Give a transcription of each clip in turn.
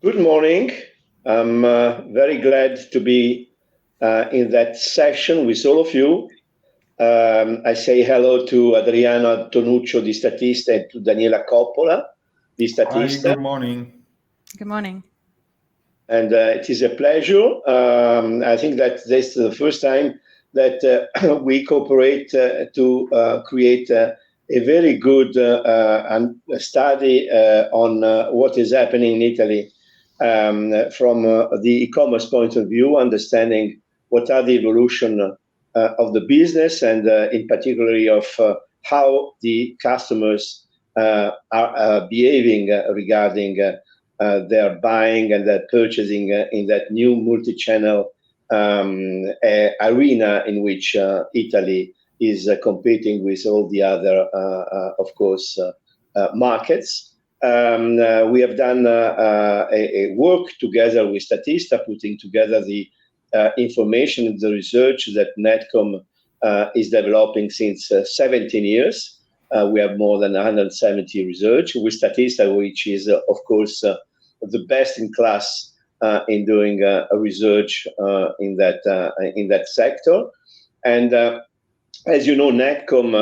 Good morning. I'm very glad to be in that session with all of you. I say hello to Adriano Tonuccio di Statista and to Daniela Coppola di Hi, Statista. good morning. Good morning. And it is a pleasure. I think that this is the first time that we cooperate to create a very good study on what is happening in Italy from the e-commerce point of view, understanding what are the evolution of the business and in particularly of how the customers are behaving regarding their buying and their purchasing in that new multi-channel arena in which Italy is competing with all the other, of course, markets. We have done a work together with Statista, putting together the information and the research that Netcomm is developing since 17 years. We have more than 170 research with Statista, which is, of course, the best in class in doing research in that sector. And as you know, Netcomm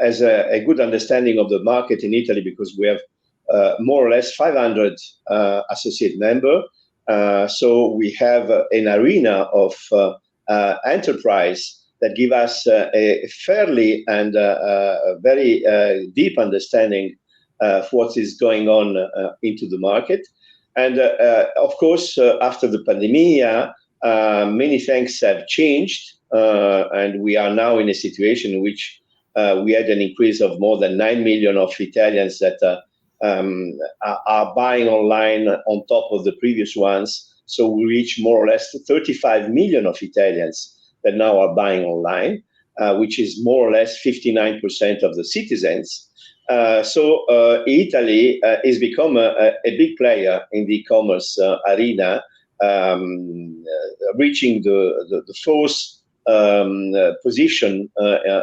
has a good understanding of the market in Italy because we have more or less 500 associate members. So we have an arena of enterprise that give us a fairly and very deep understanding of what is going on into the market. And of course, after the pandemic, many things have changed, and we are now in a situation in which we had an increase of more than 9 million of Italians that are buying online on top of the previous ones. So we reach more or less 35 million of Italians that now are buying online, which is more or less 59% of the citizens. So Italy has become a big player in the e-commerce arena, reaching the fourth position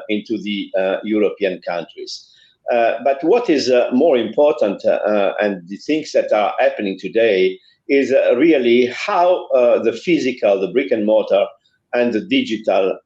into the European countries. But what is more important, and the things that are happening today, is really how the physical, the brick and mortar, and the digital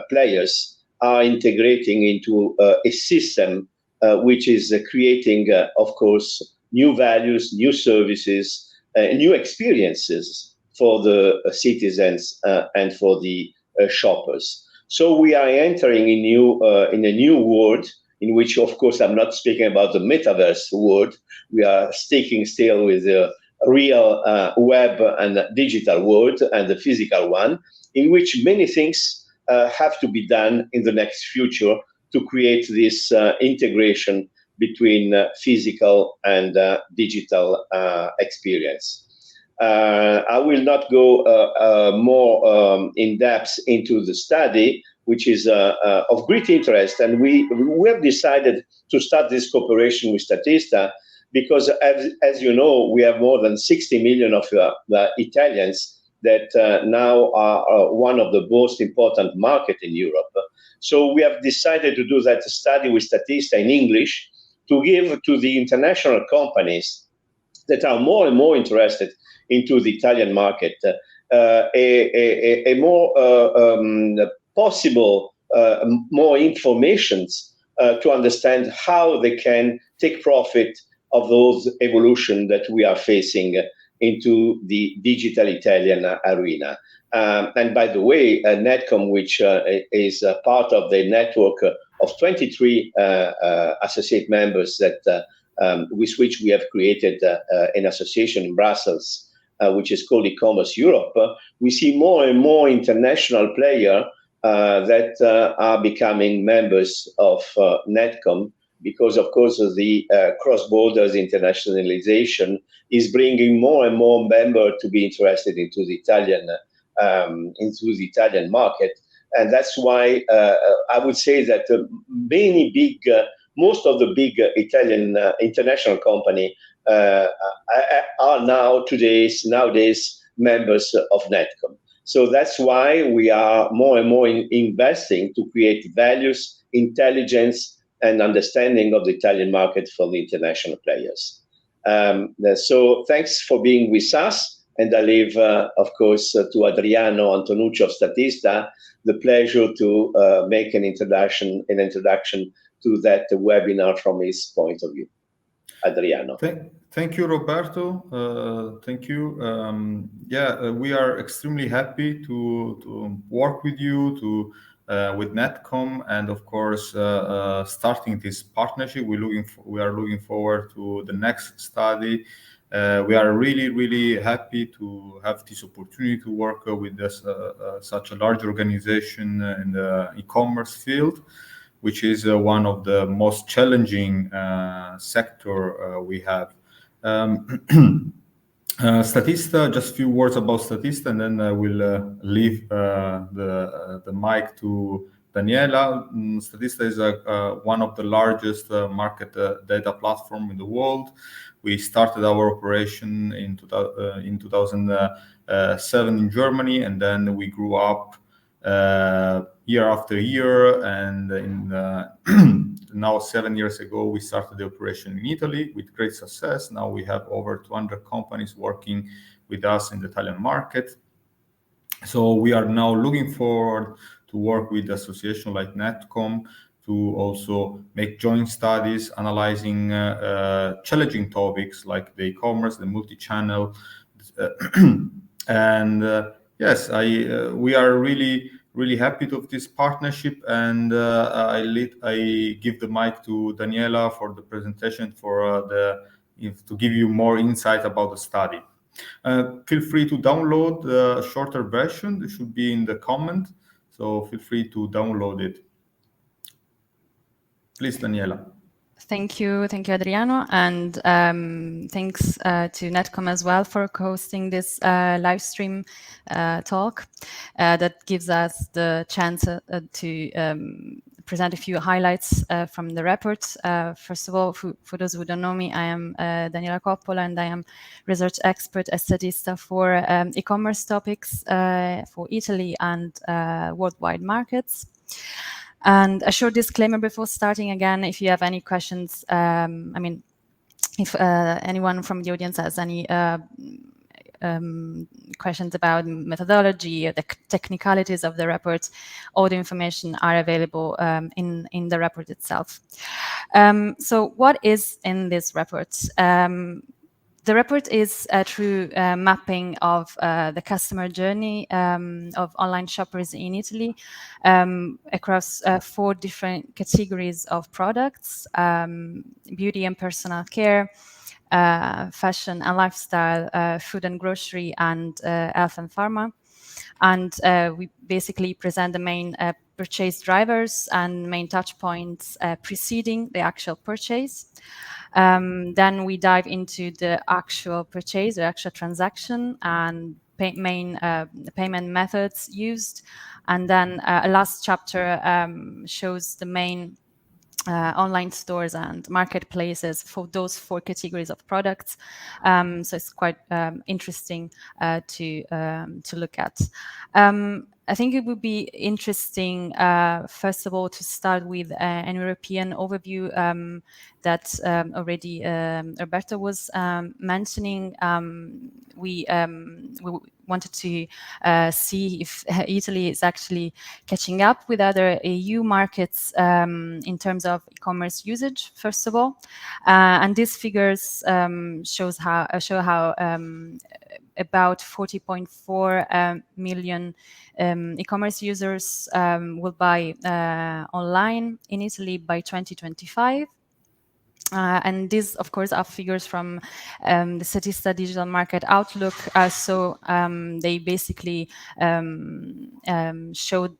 players are integrating into a system which is creating, of course, new values, new services, new experiences for the citizens and for the shoppers. So we are entering in a new world in which, of course, I'm not speaking about the metaverse world. We are sticking still with the real web and digital world and the physical one, in which many things have to be done in the next future to create this integration between physical and digital experience. I will not go more in depth into the study, which is of great interest. And we have decided to start this cooperation with Statista because, as you know, we have more than 60 million of the Italians that now are one of the most important market in Europe. So we have decided to do that study with Statista in English to give to the international companies that are more and more interested into the Italian market a more possible, more informations to understand how they can take profit of those evolution that we are facing into the digital Italian arena. And by the way, Netcomm, which is part of the network of 23 associate members that with which we have created an association in Brussels, which is called E-commerce Europe, we see more and more international players that are becoming members of Netcomm, because, of course, the cross-borders internationalization is bringing more and more members to be interested into the Italian market. And that's why I would say that most of the big Italian international company are nowadays members of Netcomm. So that's why we are more and more investing to create values, intelligence, and understanding of the Italian market for the international players. So thanks for being with us. And I leave, of course, to Adriano Antonucci of Statista the pleasure to make an introduction to that webinar from his point of view. Adriano. Thank you, Roberto. Thank you. We are extremely happy to work with you, with Netcomm, and of course, starting this partnership. We are looking forward to the next study. We are really happy to have this opportunity to work with such a large organization in the e-commerce field, which is one of the most challenging sector we have. Statista, just a few words about Statista, and then I will leave the mic to Daniela. Statista is one of the largest market data platform in the world. We started our operation in 2007 in Germany, and then we grew up year after year, and now 7 years ago we started the operation in Italy with great success. Now we have over 200 companies working with us in the Italian market. So we are now looking forward to work with association like Netcomm to also make joint studies analyzing challenging topics like the e-commerce, the multi-channel, and yes, we are really happy with this partnership, and I give the mic to Daniela for the presentation to give you more insight about the study. Feel free to download the shorter version. It should be in the comment, so feel free to download it. Please, Daniela. Thank you, Adriano, and thanks to Netcomm as well for hosting this live stream talk that gives us the chance to present a few highlights from the report. First of all, for those who don't know me, I am Daniela Coppola, and I am research expert at Statista for e-commerce topics for Italy and worldwide markets. And a short disclaimer before starting again, if you have any questions, if anyone from the audience has any questions about methodology or the technicalities of the report, all the information are available in the report itself. So what is in this report? The report is a true mapping of the customer journey of online shoppers in Italy across 4 different categories of products: beauty and personal care, fashion and lifestyle, food and grocery, and health and pharma. And we basically present the main purchase drivers and main touch points preceding the actual purchase. Then we dive into the actual purchase, the actual transaction, and main payment methods used. And then a last chapter shows the main online stores and marketplaces for those 4 categories of products. So it's quite interesting to look at. I think it would be interesting, first of all, to start with an European overview that already Roberto was mentioning. We wanted to see if Italy is actually catching up with other EU markets in terms of e-commerce usage, first of all. And these figures show how about 40.4 million e-commerce users will buy online in Italy by 2025. And these, of course, are figures from the Statista Digital Market Outlook. So they basically showed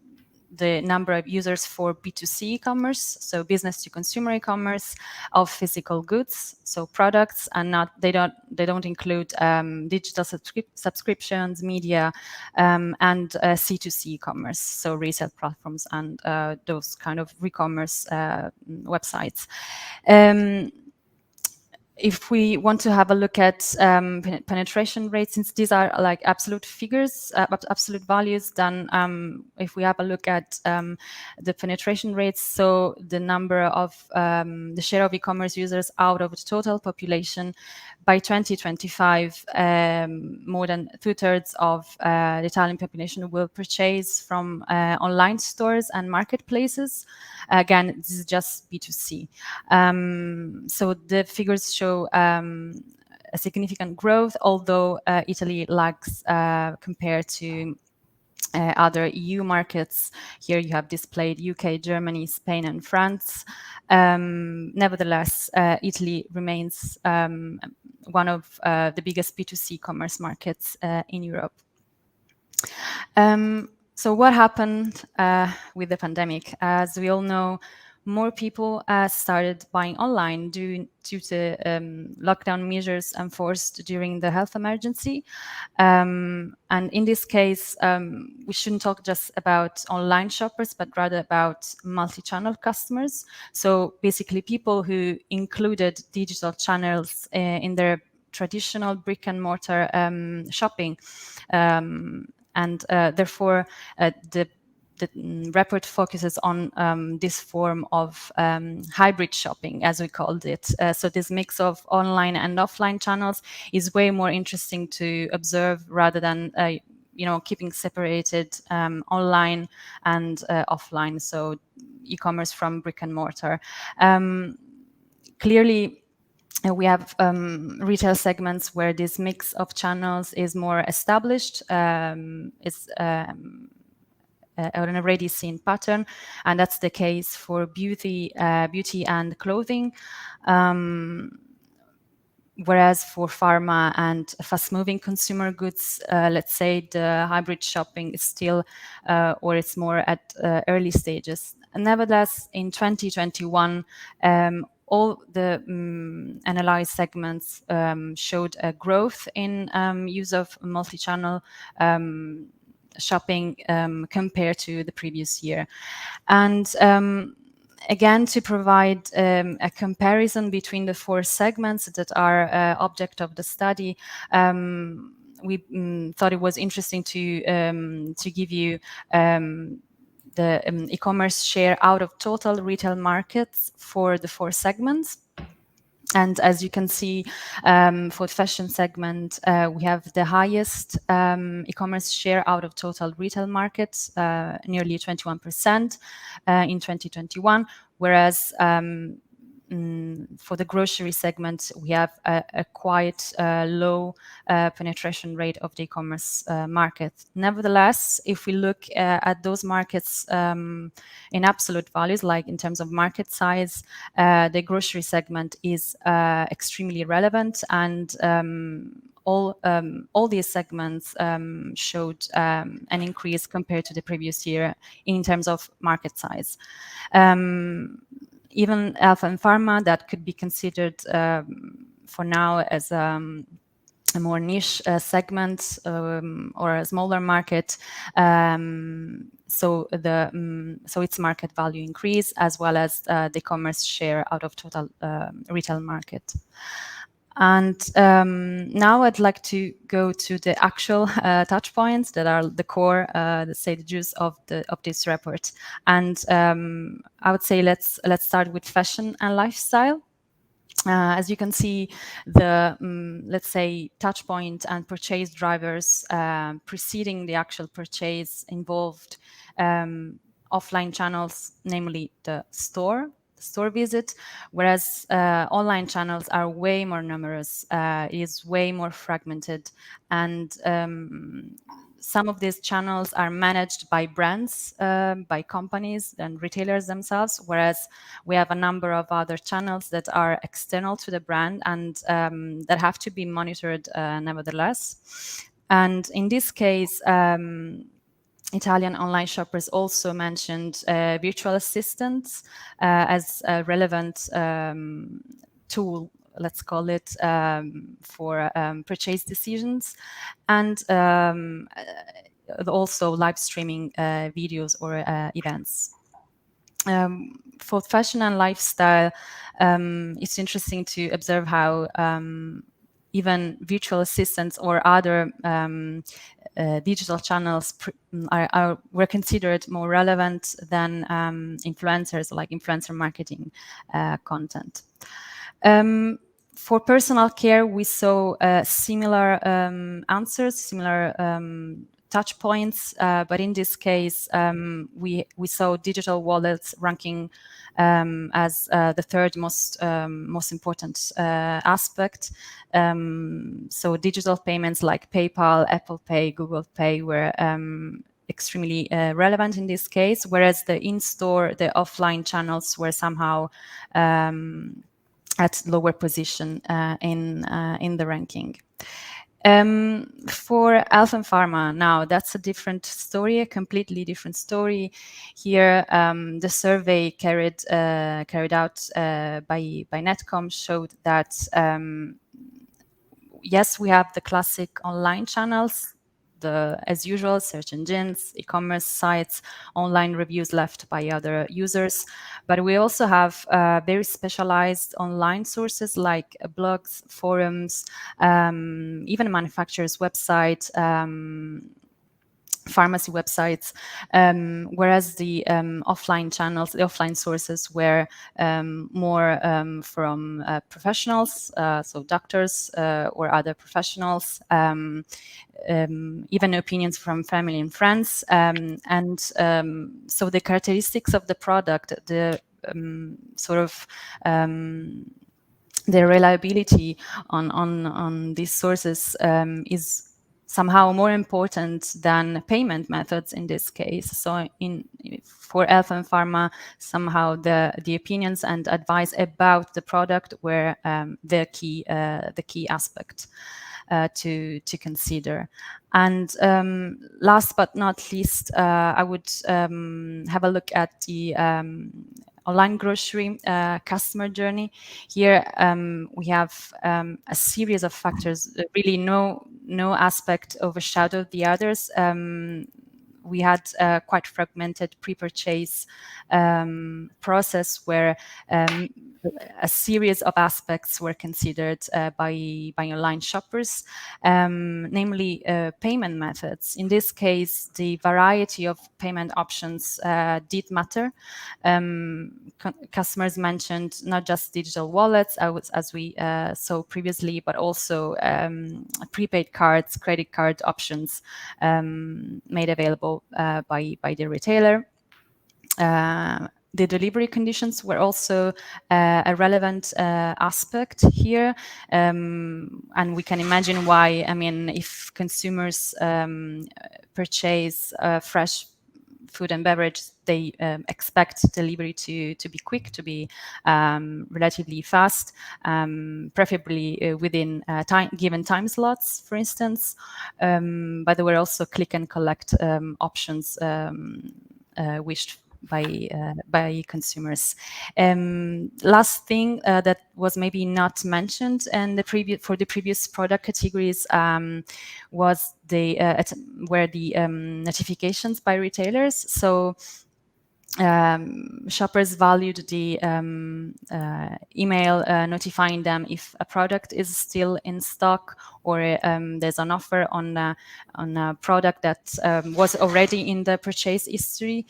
the number of users for B2C e-commerce, so business to consumer e-commerce of physical goods, so products, and they don't include digital subscriptions, media, and C2C e-commerce, so resale platforms and those kind of e-commerce websites. if we want to have a look at penetration rates, since these are like absolute figures, absolute values, then if we have a look at the penetration rates, so the number of the share of e-commerce users out of the total population, by 2025, more than 2/3 of the Italian population will purchase from online stores and marketplaces. Again, this is just B2C. So the figures show a significant growth, although Italy lags compared to other EU markets. Here you have displayed UK, Germany, Spain, and France. Nevertheless, Italy remains one of the biggest B2C commerce markets in Europe. So what happened with the pandemic? As we all know, more people started buying online due to lockdown measures enforced during the health emergency. And in this case, we shouldn't talk just about online shoppers, but rather about multi-channel customers. So basically people who included digital channels in their traditional brick-and-mortar shopping. And therefore, the report focuses on this form of hybrid shopping, as we called it. So this mix of online and offline channels is way more interesting to observe rather than keeping separated online and offline. So e-commerce from brick and mortar. Clearly, we have retail segments where this mix of channels is more established. It's an already seen pattern, and that's the case for beauty and clothing. Whereas for pharma and fast-moving consumer goods, let's say the hybrid shopping is still, or it's more at early stages. And nevertheless, in 2021, all the analyzed segments showed a growth in use of multi-channel shopping compared to the previous year. And again, to provide a comparison between the 4 segments that are object of the study, we thought it was interesting to give you the e-commerce share out of total retail markets for the 4 segments. And as you can see, for the fashion segment, we have the highest e-commerce share out of total retail markets, nearly 21% in 2021, whereas for the grocery segment, we have a quite low penetration rate of the e-commerce market. Nevertheless, if we look at those markets in absolute values, like in terms of market size, the grocery segment is extremely relevant, and all these segments showed an increase compared to the previous year in terms of market size. Even health and pharma, that could be considered for now as a more niche segment or a smaller market. So its market value increase, as well as the commerce share out of total retail market. And now I'd like to go to the actual touch points that are the core, let's say, the juice of this report. And I would say let's start with fashion and lifestyle. As you can see, the let's say touch point and purchase drivers preceding the actual purchase involved offline channels, namely the store visit, whereas online channels are way more numerous, is way more fragmented, and some of these channels are managed by brands, by companies and retailers themselves, whereas we have a number of other channels that are external to the brand and that have to be monitored nevertheless. And in this case, Italian online shoppers also mentioned virtual assistants as a relevant tool, let's call it, for purchase decisions, and also live streaming videos or events. For fashion and lifestyle, it's interesting to observe how even virtual assistants or other digital channels were considered more relevant than influencers, like influencer marketing content. For personal care, we saw similar answers, similar touch points, but in this case, we saw digital wallets ranking as the third most important aspect. So digital payments like PayPal, Apple Pay, Google Pay were extremely relevant in this case, whereas the in-store, the offline channels were somehow at lower position in the ranking. For Health and Pharma, now that's a different story, a completely different story. Here, the survey carried out by Netcomm showed that yes, we have the classic online channels, as usual, search engines, e-commerce sites, online reviews left by other users. But we also have very specialized online sources like blogs, forums, even manufacturers' website, pharmacy websites, whereas the offline channels, the offline sources were more from professionals, so doctors or other professionals, even opinions from family and friends. So the characteristics of the product, the sort of the reliability on these sources is somehow more important than payment methods in this case. So for Health and Pharma, somehow the opinions and advice about the product were the key aspect to consider. And last but not least, I would have a look at the online grocery customer journey. Here we have a series of factors. Really, no aspect overshadowed the others. We had a quite fragmented pre-purchase process where a series of aspects were considered by online shoppers, namely payment methods. In this case, the variety of payment options did matter. Customers mentioned not just digital wallets, as we saw previously, but also prepaid cards, credit card options made available by the retailer. The delivery conditions were also a relevant aspect here, and we can imagine why. I mean, if consumers purchase fresh food and beverage, they expect delivery to be quick, to be relatively fast, preferably within given time slots, for instance. But there were also click and collect options wished by consumers. Last thing that was maybe not mentioned in the previous product categories was were the notifications by retailers. So shoppers valued the email notifying them if a product is still in stock or there's an offer on a product that was already in the purchase history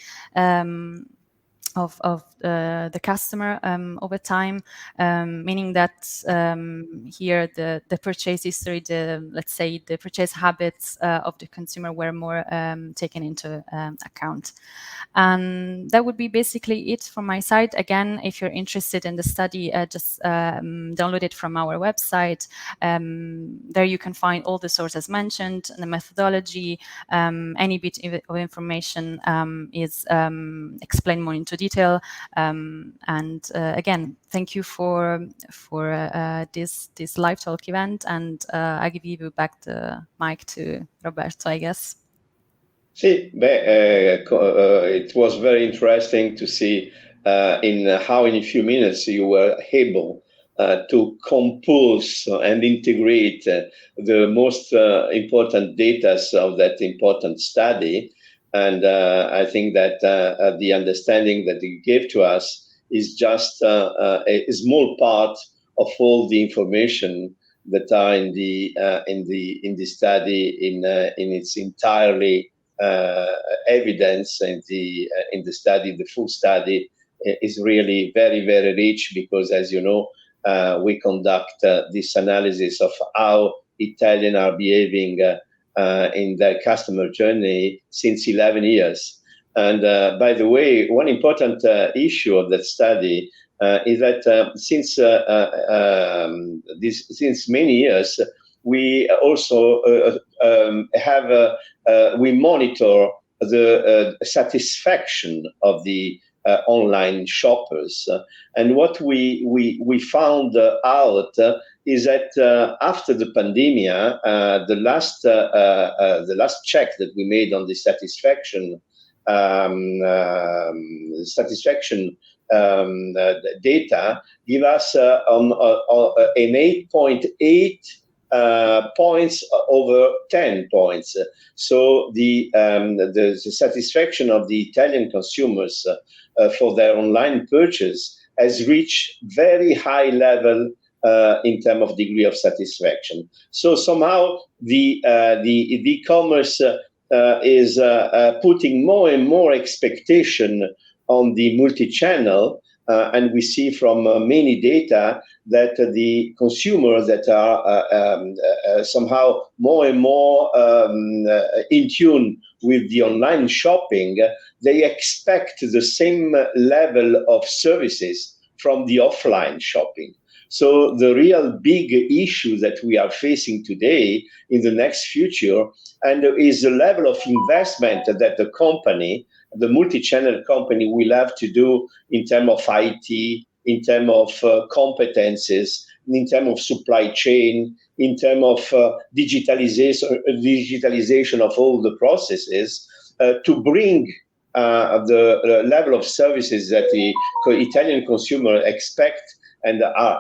of the customer over time, meaning that here the purchase history, let's say the purchase habits of the consumer were more taken into account. And that would be basically it from my side. Again, if you're interested in the study, just download it from our website. There you can find all the sources mentioned, the methodology, any bit of information is explained more into detail. And again, thank you for this live talk event, and I give you back the mic to Roberto, I guess. Sì, it was very interesting to see how in a few minutes you were able to compose and integrate the most important data of that important study. And I think that the understanding that you gave to us is just a small part of all the information that are in the study in its entirely evidence. In the study, the full study is really very, very rich, because, as you know, we conduct this analysis of how Italians are behaving in their customer journey since 11 years. And by the way, one important issue of that study is that since many years, we also we monitor the satisfaction of the online shoppers. And what we found out is that after the pandemic, the last check that we made on the satisfaction data give us an 8.8 points over 10 points. So the satisfaction of the Italian consumers for their online purchase has reached very high level in terms of degree of satisfaction. So somehow the e-commerce is putting more and more expectation on the multi-channel, and we see from many data that the consumers that are somehow more and more in tune with the online shopping, they expect the same level of services from the offline shopping. So the real big issue that we are facing today in the next future and is the level of investment that the company, the multi-channel company, will have to do in terms of IT, in terms of competences, in terms of supply chain, in terms of digitalization of all the processes to bring the level of services that the Italian consumer expect and are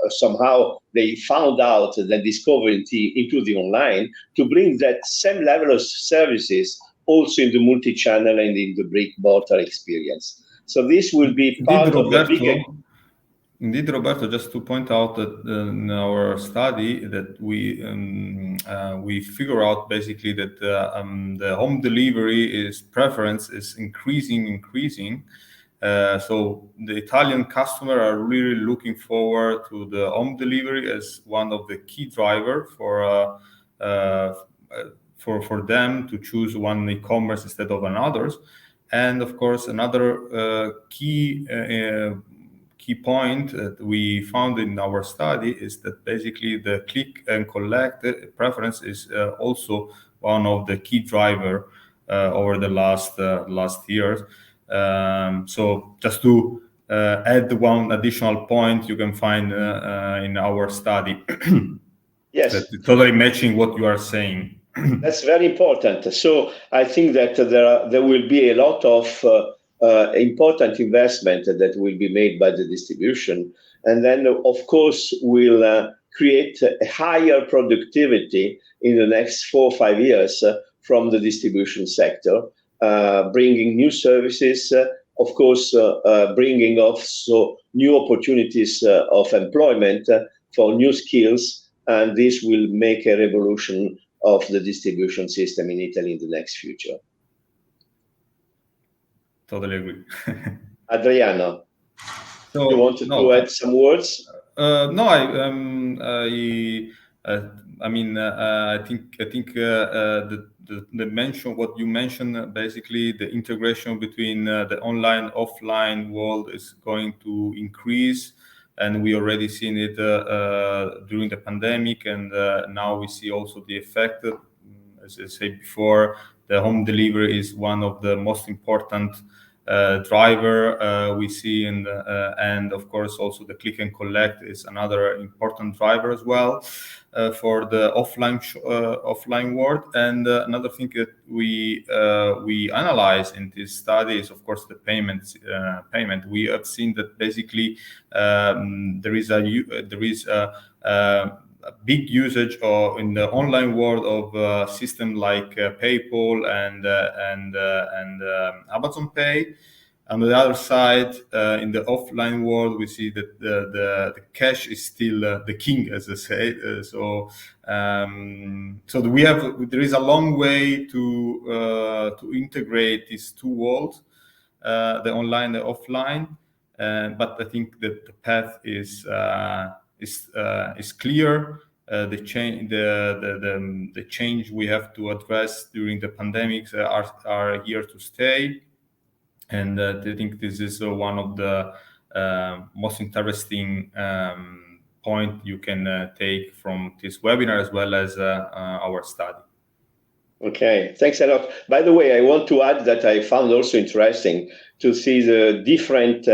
somehow they found out that discovered into the online, to bring that same level of services also in the multi-channel and in the brick-and-mortar experience. So this will be part of the bigger. Indeed, Roberto, just to point out that in our study that we figure out basically that the home delivery preference is increasing. So the Italian customer are really looking forward to the home delivery as one of the key driver for them to choose one e-commerce instead of another's. And of course, another key point that we found in our study is that basically the click and collect preference is also one of the key driver over the last years. So just to add one additional point you can find in our study. Yes, that's totally matching what you are saying. That's very important. So I think that there will be a lot of important investment that will be made by the distribution, and then of course will create a higher productivity in the next 4 or 5 years from the distribution sector, bringing new services, of course, bringing also new opportunities of employment for new skills, and this will make a revolution of the distribution system in Italy in the next future. Totally agree. Adriano, you wanted to add some words? No, I think the mention what you mentioned, basically the integration between the online offline world is going to increase, and we already seen it during the pandemic, and now we see also the effect. As I said before, the home delivery is one of the most important driver we see, and of course also the click and collect is another important driver as well for the offline world. And another thing that we analyze in this study is of course the payment. We have seen that basically there is big usage of in the online world of systems like PayPal and Amazon Pay. On the other side, in the offline world, we see that the cash is still the king, as I say. So there is a long way to integrate these two worlds, the online, the offline. But I think that the path is clear. The change we have to address during the pandemics are here to stay. And I think this is one of the most interesting point you can take from this webinar, as well as our study. Okay, thanks a lot. By the way, I want to add that I found also interesting to see the different,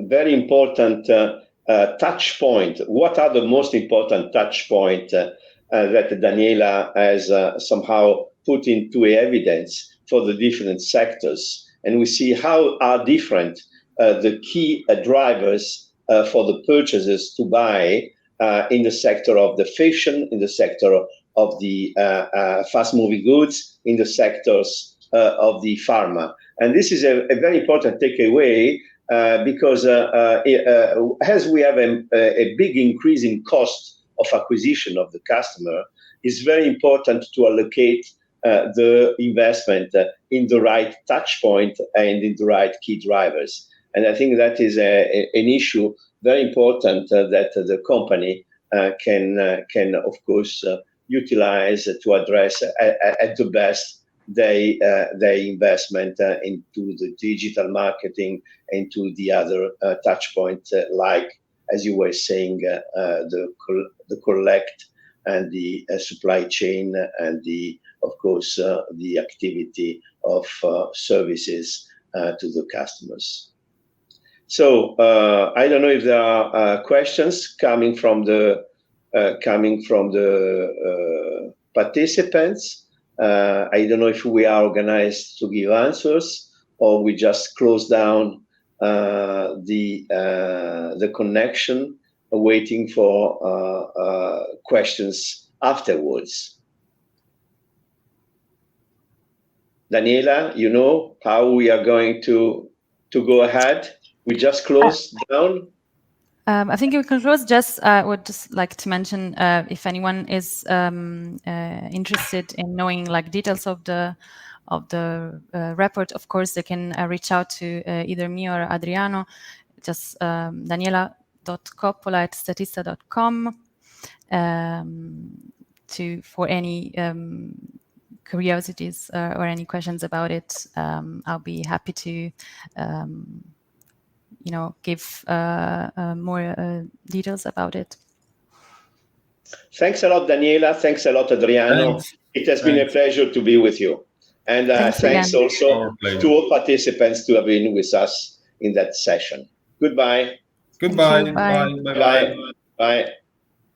very important touch point. What are the most important touch point that Daniela has somehow put into evidence for the different sectors, and we see how are different the key drivers for the purchasers to buy in the sector of the fashion, in the sector of the fast-moving goods, in the sectors of the pharma. And this is a very important takeaway because as we have a big increase in cost of acquisition of the customer, it's very important to allocate the investment in the right touch point and in the right key drivers. And I think that is an issue very important that the company can of course utilize to address at the best their investment into the digital marketing, into the other touch points like, as you were saying, the collect and the supply chain and of course the activity of services to the customers. So I don't know if there are questions coming from the participants. I don't know if we are organized to give answers or we just close down the connection, waiting for questions afterwards. Daniela, you know how we are going to go ahead? We just close down. I think we can close. I would just like to mention if anyone is interested in knowing like details of the report, of course they can reach out to either me or Adriano. Just daniela.coppola@statista.com for any curiosities or any questions about it. I'll be happy to give more details about it. Thanks a lot, Daniela. Thanks a lot, Adriano. Thanks. It has been a pleasure to be with you. And thanks also to all participants to have been with us in that session. Goodbye. Goodbye. Bye. Bye. Bye. Bye.